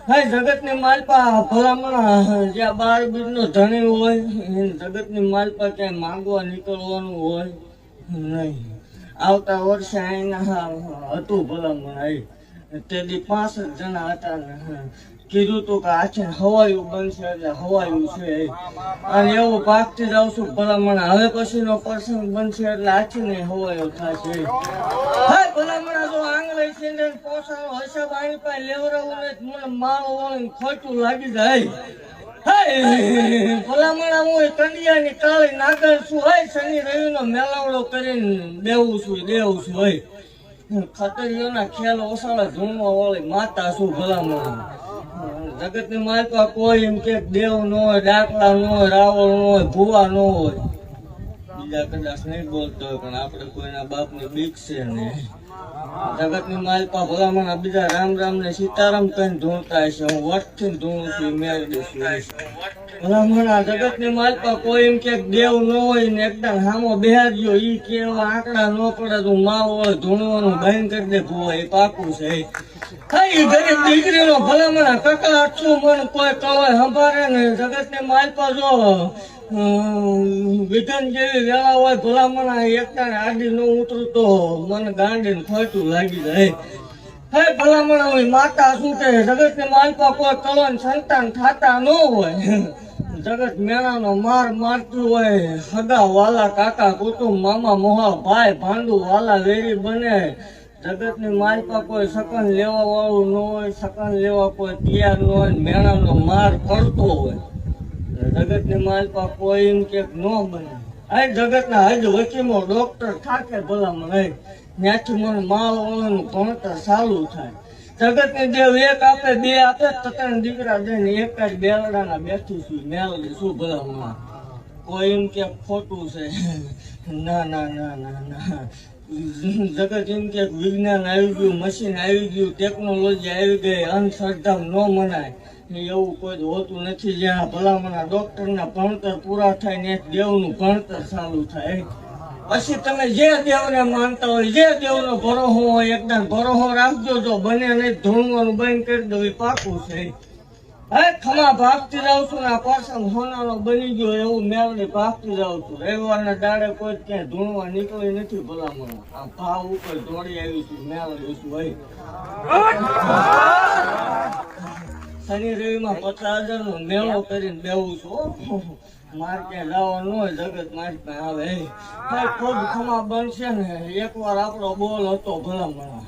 હાય જગતની માલપા ભલામણ જ્યાં 12 બીજનો ધણી હોય જગતની માલપા ક્યાંય માંગવા નીકળવાનું હોય નહીં. આવતા વર્ષે અહીંના હતું ભલામણ આવી તેથી 65 જણા હતા ને કીધું તું કે આ છે હવાયું બનશે એટલે હવાયું છે અને એવું ભાગતી જાઉં છું ભલામણ હવે પછીનો પ્રસંગ બનશે એટલે આછી ને હવાયો થશે. હાય ભલામણ જો આંગળી છે પોસાનો હસાબ આની પાસે લેવરાવું ને મને મારો વળીને ખોટું લાગી જાય. ભલામણ હું કંડિયાની કાળી નાગર છું. હોય શનિ રવિનો મેલાવડો કરીને દેવું છું હોય ખતરીઓના ખ્યાલ ઓસાળા ધૂણવા વાળી માતા છું. ભલામણ જગતની માલપા કોઈ એમ કે દેવ ન હોય, ડાકલા ન હોય, રાવળ ન હોય, ભુવા ન હોય. બીજા કદાચ નહીં બોલતો હોય પણ આપણે કોઈના બાપની બીક છે ને. જગતની માલપા ભલામણ બીજા રામ રામ ને સીતારામ કઈ ધૂણતા હશે. હું વટથી ધૂણું છું મેળવી છું ભલામણ. જગતની માલપા કોઈ એમ કે દેવ ન હોય ને એકદમ હામો બેહાડ્યો ઈ કેવા આંકડા ન પડે તો માવ હોય ધૂણવાનું બંધ કરી દે ભુવા એ પાકું છે. ગરીબ દીકરીનો ભલામણ કકળાટ છું મને કોઈ કવાય સંભાળે ને. જગતની માલપા જો વિધન જેવી વેળા હોય ભલામણ એકતા આડી ન ઉતરું તો મને ગાંડીને ખોટું લાગી જાય. હે ભલામણ હોય માતા શું કે જગતની માલપા કોઈ કલન સંતાન થતા ન હોય. જગત મેળાનો માર મારતું હોય સગા વાલા કાકા કુટુંબ મામા મોહા ભાઈ ભાંડુ વાલા વેરી બને. જગતની માલપા કોઈ સકન લેવા વાળું ન હોય, સકન લેવા કોઈ તૈયાર ન હોય, મેળાનો માર પડતો હોય. જગતની માલપા કોઈ એમ કે ન બને. આ જગતના હજ વકીમો ડોક્ટર થાકે ભલામણ ત્યાંથી મને માલ વાળાનું ભણતર ચાલુ થાય. જગતની દેવ એક આપે બે આપે ત્રણ દીકરા દઈને એક જ બેલડાના બેઠી છું મેળવી શું ભલામણ. કોઈ એમ કે ખોટું છે. ના ના ના ના ના જગત એમ કે વિજ્ઞાન આવી ગયું, મશીન આવી ગયું, ટેકનોલોજી આવી ગઈ, અંધશ્રદ્ધા ન મનાય એવું કોઈ હોતું નથી. જ્યાં ભલામણા ડોક્ટરના ભણતર પૂરા થાય ને દેવનું ભણતર ચાલુ થાય. પછી તમે જે દેવને માનતા હોય, જે દેવનો ભરોહો હોય એકદમ ભરોહો રાખજો. જો બને નહીં ધૂણવાનું બંધ કરી દો એ પાકું છે. હે ખમા ભાગતી જાઉં છું ને આ પ્રસંગ હોનાનો બની ગયો એવું મેળવી ભાગતી જાઉં છું. રવિવારના દાડે કોઈ ક્યાંય ધૂણવા નીકળી નથી ભલામણ. આ ભાવ ઉપર દોડી આવી છું મેળવી છું ભાઈ. શનિ રવિમાં 50,000 નો મેળો કરીને બેવું છું. મારે ક્યાં જવાનું હોય જગત મારી પાસે આવે ખુદ ખમા બનશે ને. એકવાર આપણો બોલ હતો ભલામણ